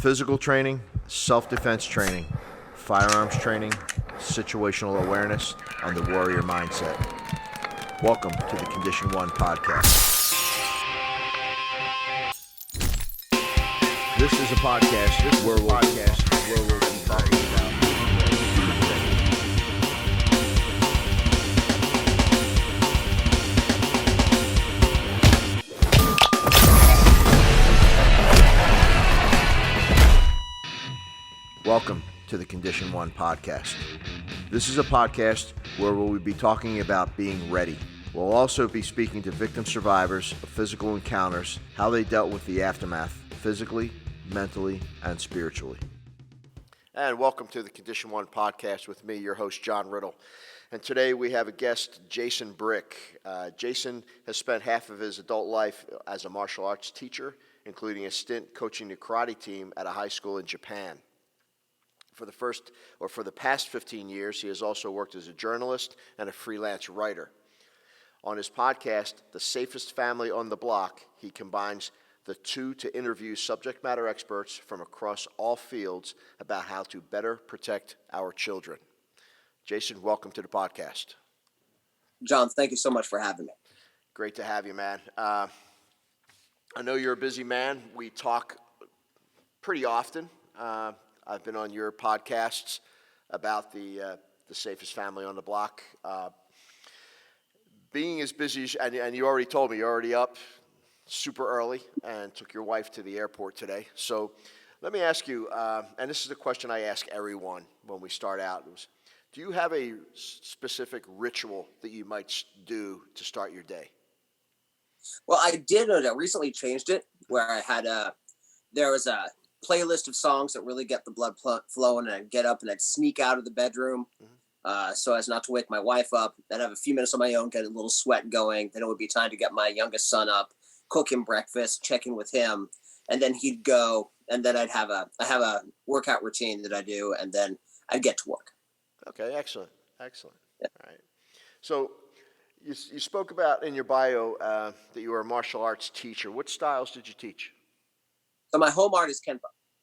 Physical training, self-defense training, firearms training, situational awareness, and the warrior mindset. Welcome to the ConditionOne Podcast. This is a podcast where we'll be talking about Welcome to the ConditionOne Podcast. This is a podcast where we'll be talking about being ready. We'll also be speaking to victim survivors of physical encounters, how they dealt with the aftermath, physically, mentally, and spiritually. And welcome to the ConditionOne Podcast with me, your host, John Riddle. And today we have a guest, Jason Brick. Jason has spent half of his adult life as a martial arts teacher, including a stint coaching the karate team at a high school in Japan. For the past 15 years, he has also worked as a journalist and a freelance writer. On his podcast, The Safest Family on the Block, he combines the two to interview subject matter experts from across all fields about how to better protect our children. Jason, welcome to the podcast. John, thank you so much for having me. Great to have you, man. I know you're a busy man. We talk pretty often. I've been on your podcasts about the safest family on the block. Being as busy as, and you already told me you're already up super early and took your wife to the airport today. So let me ask you, and this is a question I ask everyone when we start out, do you have a specific ritual that you might do to start your day? Well, I did know that I recently changed it where I had there was a playlist of songs that really get the blood flowing, and I'd get up and I'd sneak out of the bedroom so as not to wake my wife up. I'd have a few minutes on my own, get a little sweat going. Then it would be time to get my youngest son up, cook him breakfast, check in with him, and then he'd go, and then I have a workout routine that I do, and then I'd get to work. Okay, excellent. Yeah. All right. So you spoke about in your bio that you were a martial arts teacher. What styles did you teach? So my home art is Kenpo.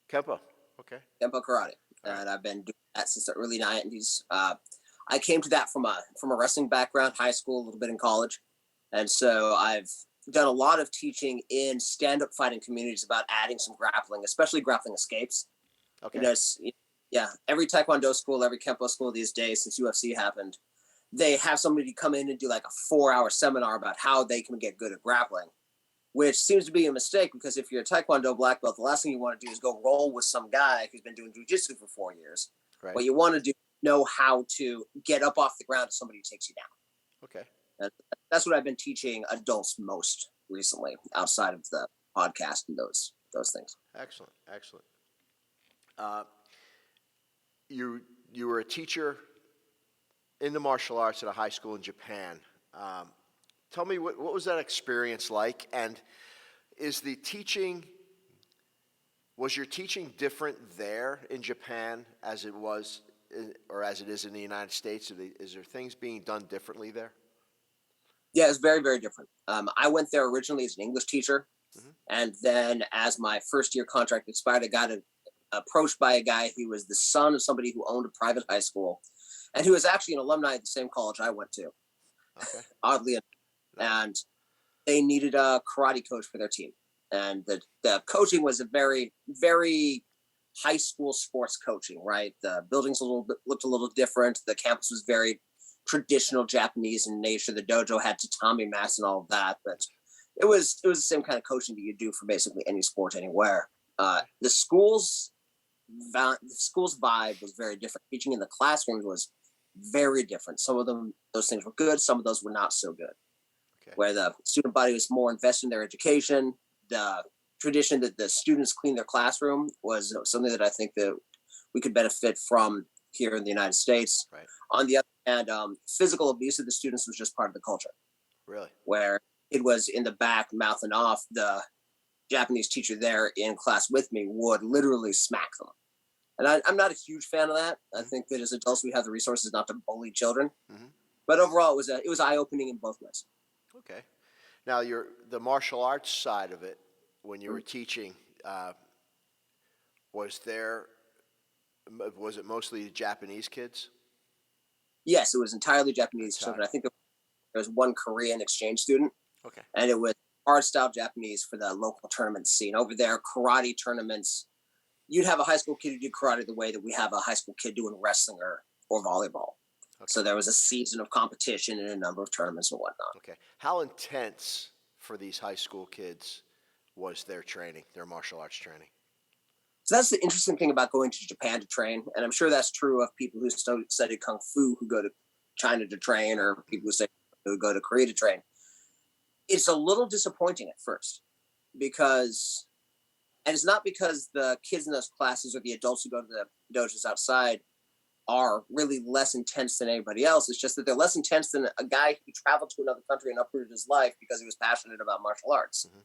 Kenpo, okay. Kenpo karate, and I've been doing that since the early 90s. I came to that from a wrestling background, high school, a little bit in college, and so I've done a lot of teaching in stand-up fighting communities about adding some grappling, especially grappling escapes. Okay. Every Taekwondo school, every Kenpo school these days, since UFC happened, they have somebody come in and do like a 4-hour seminar about how they can get good at grappling, which seems to be a mistake because if you're a Taekwondo black belt, the last thing you want to do is go roll with some guy who's been doing jiu-jitsu for 4 years. Right. What you want to do is know how to get up off the ground if somebody takes you down. Okay. And that's what I've been teaching adults most recently, outside of the podcast and those things. Excellent. You were a teacher in the martial arts at a high school in Japan. Tell me, what was that experience like? And was your teaching different there in Japan as it was, or as it is in the United States? Is there things being done differently there? Yeah, it's very, very different. I went there originally as an English teacher. Mm-hmm. And then as my first year contract expired, I got approached by a guy who was the son of somebody who owned a private high school and who was actually an alumni at the same college I went to. Okay. Oddly enough. And they needed a karate coach for their team. And the coaching was a very, very high school sports coaching, right? The buildings looked a little different. The campus was very traditional Japanese in nature. The dojo had tatami mats and all of that. But it was the same kind of coaching that you do for basically any sport anywhere. The school's vibe was very different. Teaching in the classrooms was very different. Some of those things were good. Some of those were not so good. Okay. Where the student body was more invested in their education. The tradition that the students clean their classroom was something that I think that we could benefit from here in the United States. Right. On the other hand, physical abuse of the students was just part of the culture. Really? Where it was in the back, mouthing off. The Japanese teacher there in class with me would literally smack them. And I'm not a huge fan of that. I think that as adults, we have the resources not to bully children. Mm-hmm. But overall, it was eye-opening in both ways. Okay. Now, the martial arts side of it, when you were teaching, Was it mostly Japanese kids? Yes, it was entirely Japanese children. Entirely. I think there was one Korean exchange student, Okay. and it was hard style Japanese for the local tournament scene. Over there, karate tournaments, you'd have a high school kid who did karate the way that we have a high school kid doing wrestling or volleyball. Okay. So there was a season of competition and a number of tournaments and whatnot. Okay. How intense for these high school kids was their training, their martial arts training? So that's the interesting thing about going to Japan to train. And I'm sure that's true of people who study Kung Fu who go to China to train, or people who go to Korea to train. It's a little disappointing at first because, and it's not because the kids in those classes or the adults who go to the dojos outside are really less intense than anybody else. It's just that they're less intense than a guy who traveled to another country and uprooted his life because he was passionate about martial arts. Mm-hmm.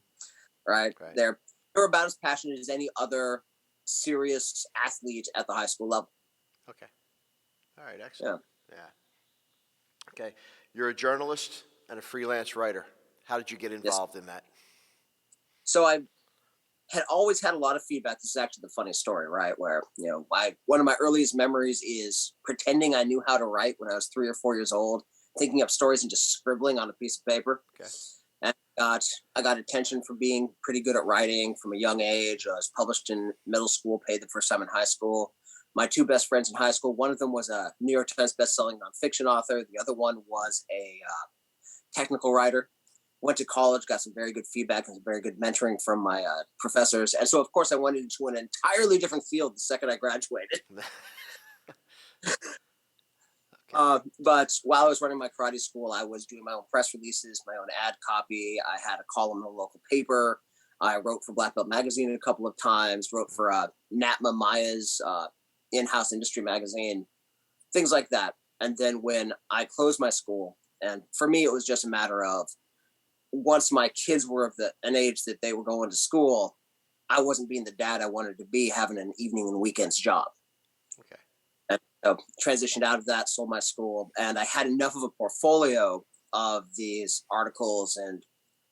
Right? They're about as passionate as any other serious athlete at the high school level. Okay. All right. Excellent. Yeah. Okay. You're a journalist and a freelance writer. How did you get involved in that? So I had always had a lot of feedback. This is actually the funny story, right? Where, one of my earliest memories is pretending I knew how to write when I was 3 or 4 years old, thinking up stories and just scribbling on a piece of paper. Okay. And I got attention for being pretty good at writing from a young age. I was published in middle school, paid the first time in high school. My 2 best friends in high school, one of them was a New York Times bestselling nonfiction author. The other one was a technical writer. Went to college, got some very good feedback and some very good mentoring from my professors. And so, of course, I went into an entirely different field the second I graduated. But while I was running my karate school, I was doing my own press releases, my own ad copy. I had a column in a local paper. I wrote for Black Belt Magazine a couple of times, wrote for Natma Maya's in-house industry magazine, things like that. And then when I closed my school, and for me, it was just a matter of, once my kids were of an age that they were going to school, I wasn't being the dad I wanted to be, having an evening and weekends job. Okay. And so transitioned out of that, sold my school, and I had enough of a portfolio of these articles and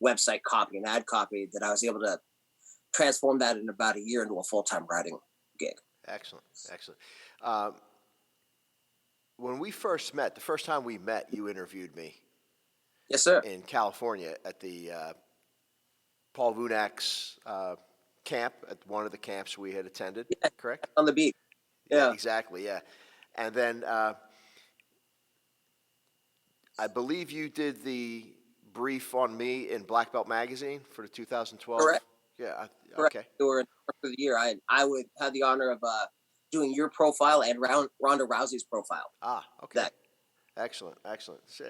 website copy and ad copy that I was able to transform that in about a year into a full-time writing gig. Excellent. When we first met, the first time we met, you interviewed me. Yes, sir. In California at the Paul Vunak's camp, at one of the camps we had attended, correct? On the beach. Yeah. Exactly, yeah. And then I believe you did the brief on me in Black Belt Magazine for the 2012. Correct. Yeah, correct. Okay. You were in for the year. I would have the honor of doing your profile and Ronda Rousey's profile. Okay. Excellent.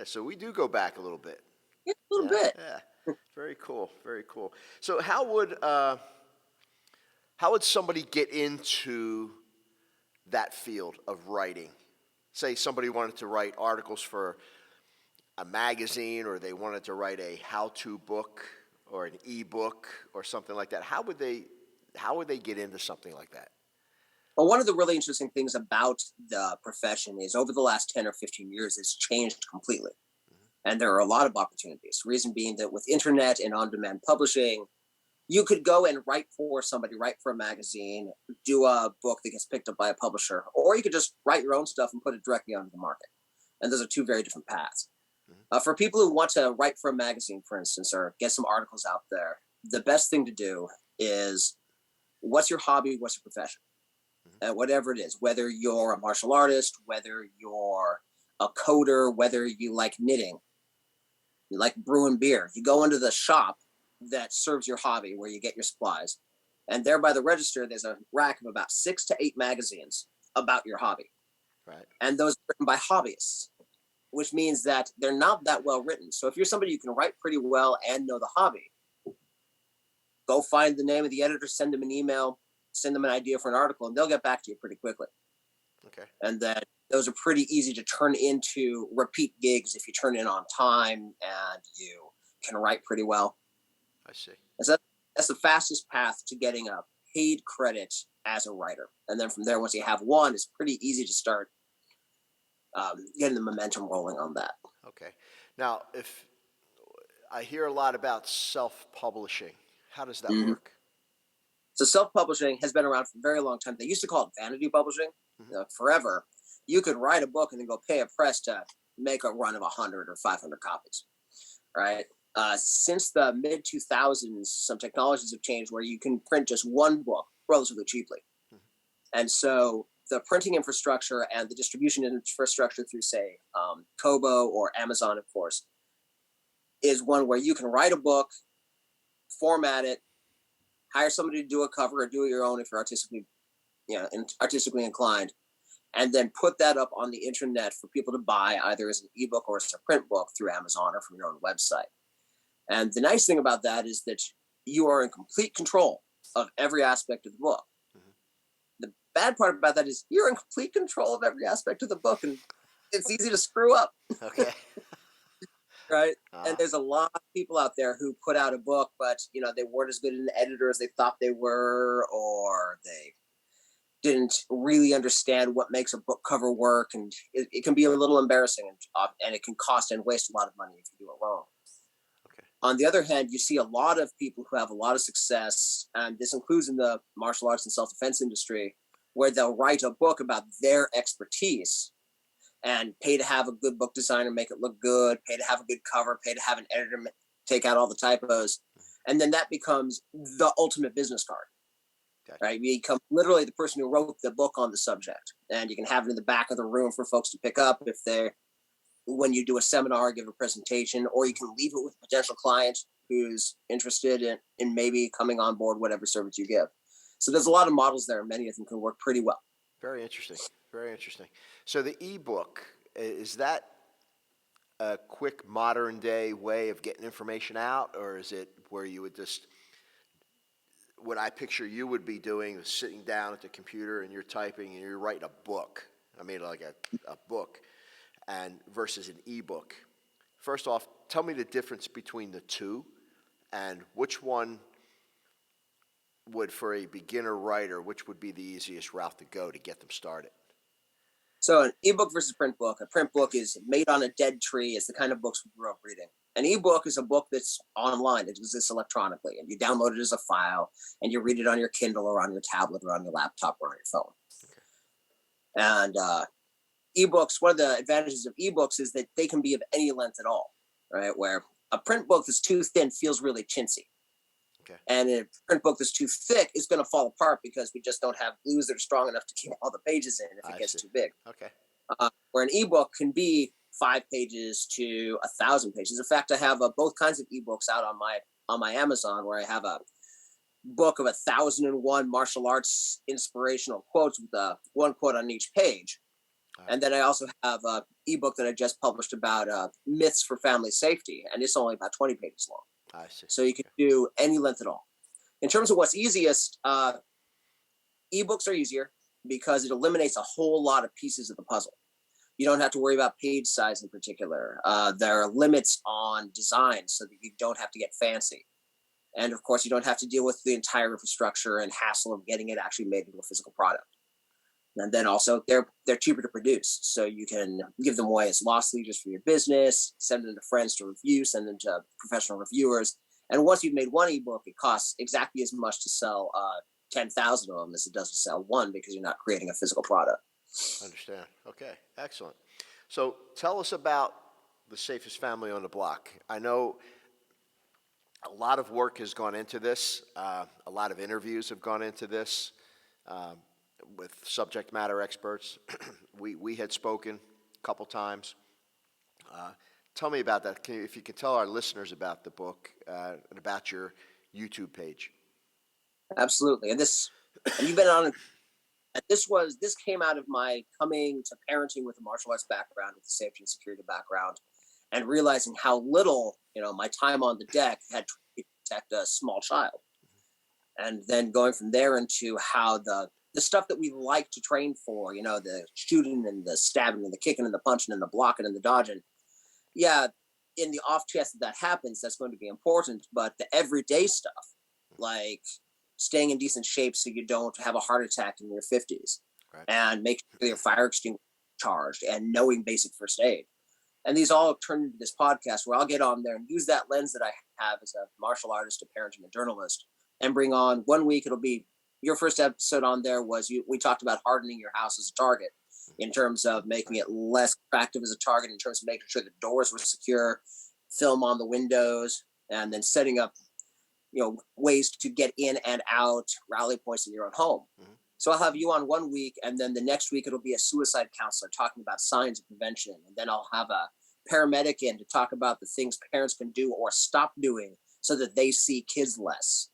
So we do go back a little bit. Yeah, a little bit. Yeah. Very cool. So how would somebody get into that field of writing? Say somebody wanted to write articles for a magazine, or they wanted to write a how-to book or an ebook or something like that. How would they get into something like that? Well, one of the really interesting things about the profession is over the last 10 or 15 years, it's changed completely. Mm-hmm. And there are a lot of opportunities. Reason being that with internet and on-demand publishing, you could go and write for somebody, write for a magazine, do a book that gets picked up by a publisher, or you could just write your own stuff and put it directly onto the market. And those are 2 very different paths. Mm-hmm. For people who want to write for a magazine, for instance, or get some articles out there, the best thing to do is, what's your hobby, what's your profession? Whatever it is, whether you're a martial artist, whether you're a coder, whether you like knitting, you like brewing beer, you go into the shop that serves your hobby where you get your supplies. And there by the register, there's a rack of about 6 to 8 magazines about your hobby. Right. And those are written by hobbyists, which means that they're not that well written. So if you're somebody who can write pretty well and know the hobby, go find the name of the editor, send them an email, send them an idea for an article, and they'll get back to you pretty quickly. Okay. And then those are pretty easy to turn into repeat gigs if you turn in on time and you can write pretty well. I see. And that's the fastest path to getting a paid credit as a writer. And then from there, once you have one, it's pretty easy to start getting the momentum rolling on that. Okay. Now, if I hear a lot about self-publishing, how does that work? So self-publishing has been around for a very long time. They used to call it vanity publishing forever. You could write a book and then go pay a press to make a run of 100 or 500 copies, right? Since the mid 2000s, some technologies have changed where you can print just one book relatively cheaply. And so the printing infrastructure and the distribution infrastructure through, say, Kobo or Amazon, of course, is one where you can write a book, format it, hire somebody to do a cover or do it your own if you're artistically inclined, and then put that up on the internet for people to buy either as an ebook or as a print book through Amazon or from your own website. And the nice thing about that is that you are in complete control of every aspect of the book. The bad part about that is you're in complete control of every aspect of the book, and it's easy to screw up. Okay. Right. And there's a lot of people out there who put out a book, but they weren't as good an editor as they thought they were, or they didn't really understand what makes a book cover work, and it can be a little embarrassing, and it can cost and waste a lot of money if you do it wrong. Okay. On the other hand, you see a lot of people who have a lot of success, and this includes in the martial arts and self-defense industry, where they'll write a book about their expertise and pay to have a good book designer make it look good, pay to have a good cover, pay to have an editor take out all the typos. And then that becomes the ultimate business card, right? You become literally the person who wrote the book on the subject, and you can have it in the back of the room for folks to pick up when you do a seminar, give a presentation, or you can leave it with a potential client who's interested in maybe coming on board whatever service you give. So there's a lot of models there, and many of them can work pretty well. Very interesting. Very interesting. So the ebook, is that a quick modern day way of getting information out, or is it where you would just, what I picture you would be doing is sitting down at the computer and you're typing and you're writing a book. I mean, like a book, and versus an ebook. First off, tell me the difference between the two, and which one would, for a beginner writer, which would be the easiest route to go to get them started? So an ebook versus print book. A print book is made on a dead tree. It's the kind of books we grew up reading. An ebook is a book that's online. It exists electronically, and you download it as a file, and you read it on your Kindle or on your tablet or on your laptop or on your phone. Okay. And ebooks, one of the advantages of ebooks is that they can be of any length at all, right? Where a print book that's too thin feels really chintzy. Okay. And a print book that's too thick is going to fall apart because we just don't have glues that are strong enough to keep all the pages in if it gets too big. Okay. Where an ebook can be 5 pages to 1,000 pages. In fact, I have both kinds of ebooks out on my Amazon, where I have a book of 1,001 martial arts inspirational quotes with one quote on each page. And then I also have an ebook that I just published about myths for family safety, and it's only about 20 pages long. I see. So you can do any length at all. In terms of what's easiest, ebooks are easier because it eliminates a whole lot of pieces of the puzzle. You don't have to worry about page size in particular. There are limits on design so that you don't have to get fancy. And of course, you don't have to deal with the entire infrastructure and hassle of getting it actually made into a physical product. And then also they're cheaper to produce. So you can give them away as lost leaders for your business, send them to friends to review, send them to professional reviewers. And once you've made one ebook, it costs exactly as much to sell 10,000 of them as it does to sell one, because you're not creating a physical product. Understand. Okay, excellent. So tell us about the safest family on the block. I know a lot of work has gone into this. A lot of interviews have gone into this. With subject matter experts. we had spoken a couple times. Tell me about that. If you could tell our listeners about the book and about your YouTube page. Absolutely. And you've been on. This came out of my coming to parenting with a martial arts background, with a safety and security background, and realizing how little, my time on the deck had to protect a small child. And then going from there into how the stuff that we like to train for, the shooting and the stabbing and the kicking and the punching and the blocking and the dodging. Yeah, in the off chance that happens, that's going to be important. But the everyday stuff, like staying in decent shape so you don't have a heart attack in your 50s, right, and make sure your fire extinguisher is charged, and knowing basic first aid. And these all turn into this podcast where I'll get on there and use that lens that I have as a martial artist, a parent, and a journalist and bring on 1 week. It'll be your first episode on there was we talked about hardening your house as a target in terms of making it less attractive as a target, in terms of making sure the doors were secure, film on the windows, and then setting up, ways to get in and out, rally points in your own home. Mm-hmm. So I'll have you on 1 week, and then the next week it'll be a suicide counselor talking about signs of prevention. And then I'll have a paramedic in to talk about the things parents can do or stop doing so that they see kids less.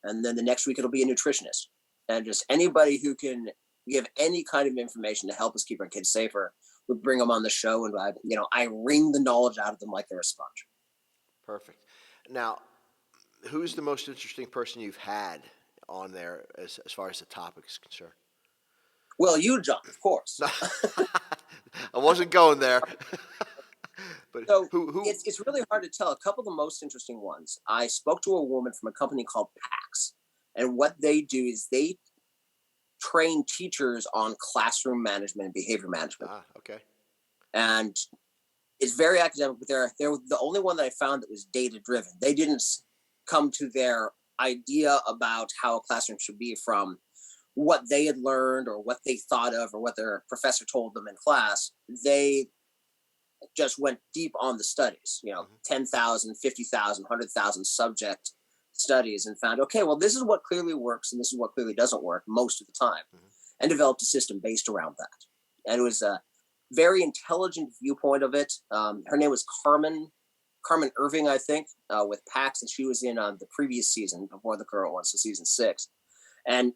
And then the next week it'll be a nutritionist. And just anybody who can give any kind of information to help us keep our kids safer, we bring them on the show, and I wring the knowledge out of them like they're a sponge. Perfect. Now, who's the most interesting person you've had on there as far as the topic is concerned? Well, you, John, of course. I wasn't going there. But so who? It's really hard to tell. A couple of the most interesting ones. I spoke to a woman from a company called PAX, and what they do is they train teachers on classroom management and behavior management. Okay. And it's very academic, but they're the only one that I found that was data driven. They didn't come to their idea about how a classroom should be from what they had learned or what they thought of or what their professor told them in class. They just went deep on the studies, 10,000, 50,000, 100,000 subject studies, and found, okay, well, this is what clearly works and this is what clearly doesn't work most of the time, and developed a system based around that. And it was a very intelligent viewpoint of it. Her name was Carmen Irving, I think, with PAX, and she was in the previous season before the current one, so season 6. And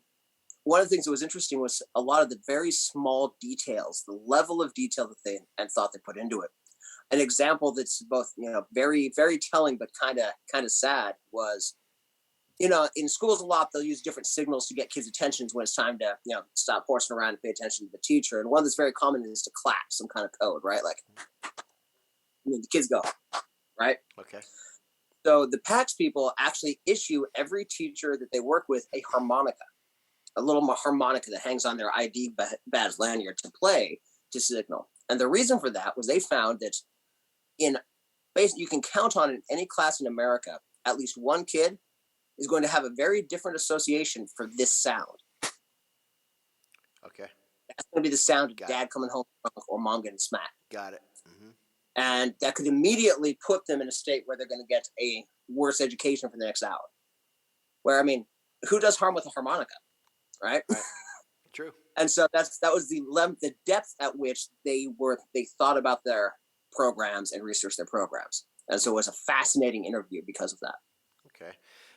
one of the things that was interesting was a lot of the very small details, the level of detail that they and thought they put into it. An example that's both, very, very telling, but kind of sad was, in schools a lot, they'll use different signals to get kids' attentions when it's time to, stop horsing around and pay attention to the teacher. And one that's very common is to clap some kind of code, right? Like, the kids go, right? Okay. So the PAX people actually issue every teacher that they work with a harmonica, a little harmonica that hangs on their ID badge lanyard to play to signal. And the reason for that was they found that you can count on in any class in America, at least one kid is going to have a very different association for this sound. Okay. That's going to be the sound of dad coming home or mom getting smacked. Got it. Mm-hmm. And that could immediately put them in a state where they're going to get a worse education for the next hour. Where, who does harm with a harmonica, right? True. And so that was the depth at which they thought about their programs and researched their programs. And so it was a fascinating interview because of that. Okay.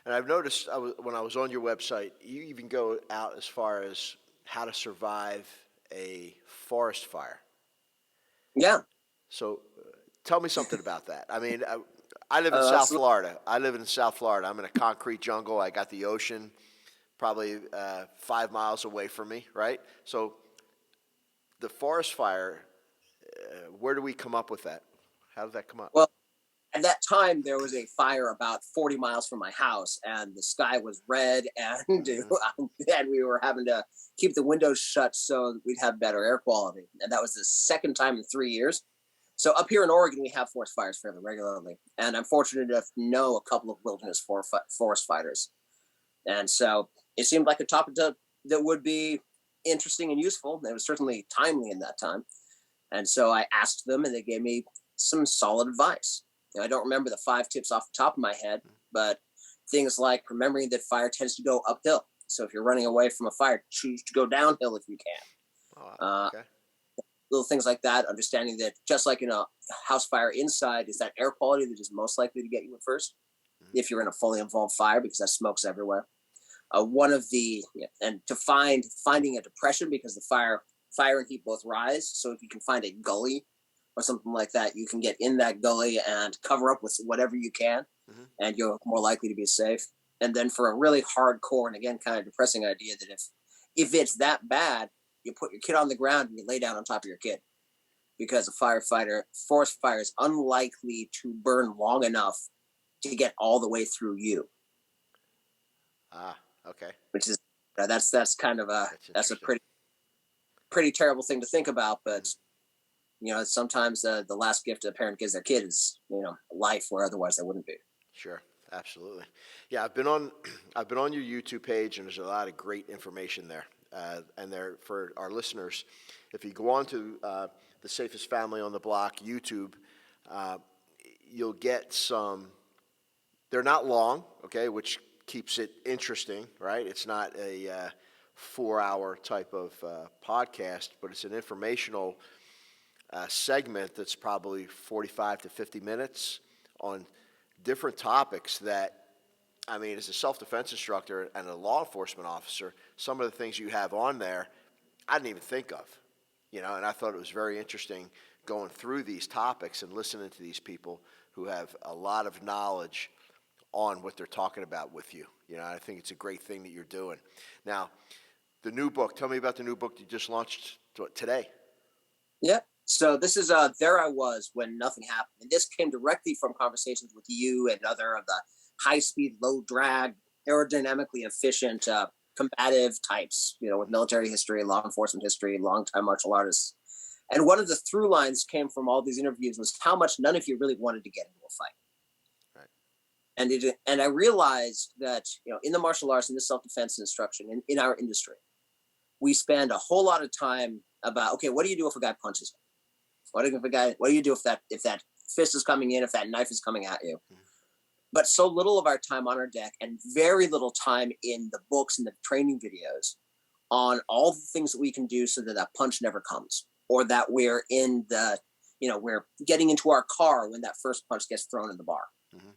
And I've noticed when I was on your website, you even go out as far as how to survive a forest fire. Yeah. So tell me something about that. I live in South Florida. I'm in a concrete jungle. I got the ocean probably 5 miles away from me, right? So the forest fire, where do we come up with that? How did that come up? Well, at that time, there was a fire about 40 miles from my house, and the sky was red, and, and we were having to keep the windows shut so we'd have better air quality. And that was the second time in 3 years. So up here in Oregon, we have forest fires fairly regularly. And I'm fortunate enough to know a couple of wilderness forest fighters. And so it seemed like a topic that would be interesting and useful. It was certainly timely in that time. And so I asked them, and they gave me some solid advice. I don't remember the 5 tips off the top of my head, but things like remembering that fire tends to go uphill. So if you're running away from a fire, choose to go downhill if you can. Okay. Little things like that, understanding that just like in a house fire inside is that air quality that is most likely to get you at first, if you're in a fully involved fire, because that smoke's everywhere. And to finding a depression, because the fire and heat both rise. So if you can find a gully or something like that, you can get in that gully and cover up with whatever you can, and you're more likely to be safe. And then for a really hardcore and again kind of depressing idea that if it's that bad, you put your kid on the ground and you lay down on top of your kid, because a forest fire is unlikely to burn long enough to get all the way through you. Okay. Which is that's kind of a pretty terrible thing to think about, but sometimes the last gift a parent gives their kid is life, where otherwise there wouldn't be. Sure. Absolutely. Yeah, I've been on I've been on your YouTube page, and there's a lot of great information there. And there for our listeners, if you go on to the Safest Family on the Block YouTube, uh, you'll get some. They're not long, okay, which keeps it interesting, right? It's not a 4-hour type of podcast, but it's an informational segment that's probably 45 to 50 minutes on different topics that, I mean, as a self-defense instructor and a law enforcement officer, some of the things you have on there, I didn't even think of, and I thought it was very interesting going through these topics and listening to these people who have a lot of knowledge on what they're talking about with you. I think it's a great thing that you're doing. Now, the new book, tell me about the new book you just launched today. Yeah. So this is There I Was When Nothing Happened. And this came directly from conversations with you and other of the high-speed, low-drag, aerodynamically efficient, combative types, with military history, law enforcement history, long-time martial artists. And one of the through lines came from all these interviews was how much none of you really wanted to get into a fight. And I realized that, in the martial arts, in the self-defense instruction, in our industry, we spend a whole lot of time about, okay, what do you do if a guy punches you? What do you do if that fist is coming in, if that knife is coming at you? Mm-hmm. But so little of our time on our deck and very little time in the books and the training videos on all the things that we can do so that that punch never comes, or that we're we're getting into our car when that first punch gets thrown in the bar. Mm-hmm.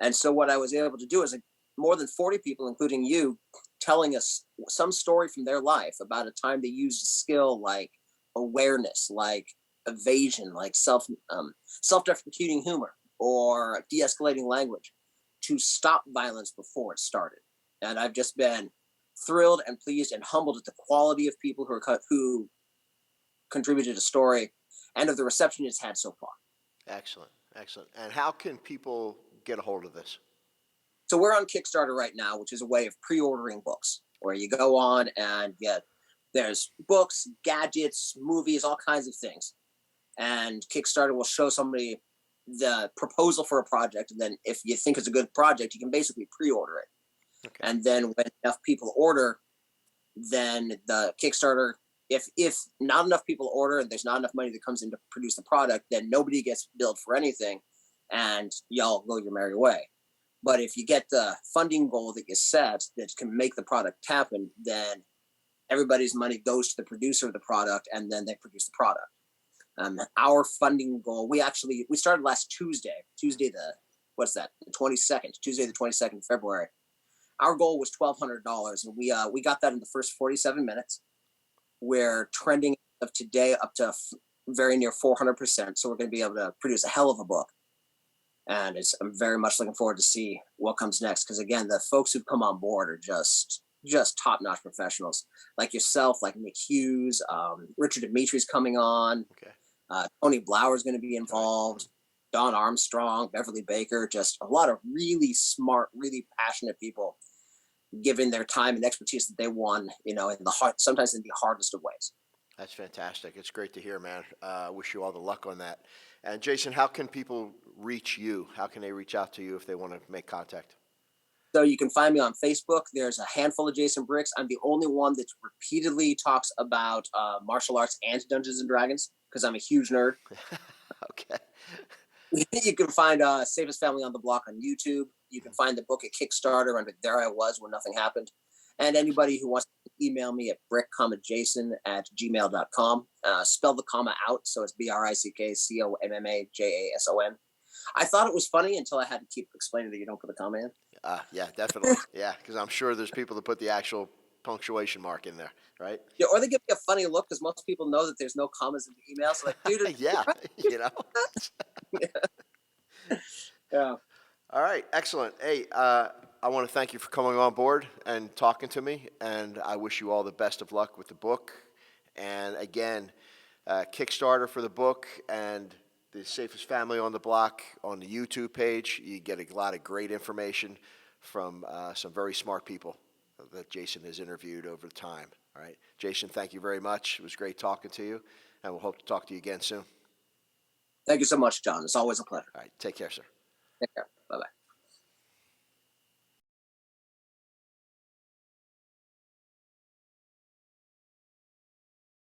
And so what I was able to do is more than 40 people, including you, telling us some story from their life about a time they used a skill like awareness, like evasion, like self-deprecating humor or de-escalating language to stop violence before it started. And I've just been thrilled and pleased and humbled at the quality of people who contributed a story and of the reception it's had so far. Excellent. And how can people get a hold of this? So we're on Kickstarter right now, which is a way of pre-ordering books where you go on and there's books, gadgets, movies, all kinds of things. And Kickstarter will show somebody the proposal for a project. And then if you think it's a good project, you can basically pre-order it. Okay. And then when enough people order, then the Kickstarter, if not enough people order and there's not enough money that comes in to produce the product, then nobody gets billed for anything and y'all go your merry way. But if you get the funding goal that you set that can make the product happen, then everybody's money goes to the producer of the product and then they produce the product. Our funding goal, we started last Tuesday the 22nd, Tuesday the 22nd of February. Our goal was $1,200 and we got that in the first 47 minutes. We're trending of today up to very near 400%. So we're going to be able to produce a hell of a book. And I'm very much looking forward to see what comes next. Because again, the folks who've come on board are just top-notch professionals like yourself, like Nick Hughes, Richard Dimitri's coming on. Okay. Tony Blauer's going to be involved. Don Armstrong, Beverly Baker, just a lot of really smart, really passionate people giving their time and expertise that they want, sometimes in the hardest of ways. That's fantastic. It's great to hear, man. Wish you all the luck on that. And Jason, how can people reach you? How can they reach out to you if they want to make contact? So you can find me on Facebook. There's a handful of Jason Bricks. I'm the only one that repeatedly talks about martial arts and Dungeons and Dragons because I'm a huge nerd. Okay. You can find Safest Family on the Block on YouTube. You can find the book at Kickstarter under There I Was When Nothing Happened. And anybody who wants to email me at brick.jason@gmail.com. Spell the comma out, so it's BRICKCOMMAJASON. I thought it was funny until I had to keep explaining that you don't put the comma in. Yeah, definitely. Yeah, because I'm sure there's people that put the actual punctuation mark in there, right? Yeah, or they give me a funny look because most people know that there's no commas in the email. So like, dude, yeah. Yeah. All right, excellent. Hey, I want to thank you for coming on board and talking to me, and I wish you all the best of luck with the book. And again, Kickstarter for the book and the Safest Family on the Block on the YouTube page. You get a lot of great information from some very smart people that Jason has interviewed over time. All right, Jason, thank you very much. It was great talking to you, and we'll hope to talk to you again soon. Thank you so much, John. It's always a pleasure. All right, take care, sir. Take care. Bye-bye.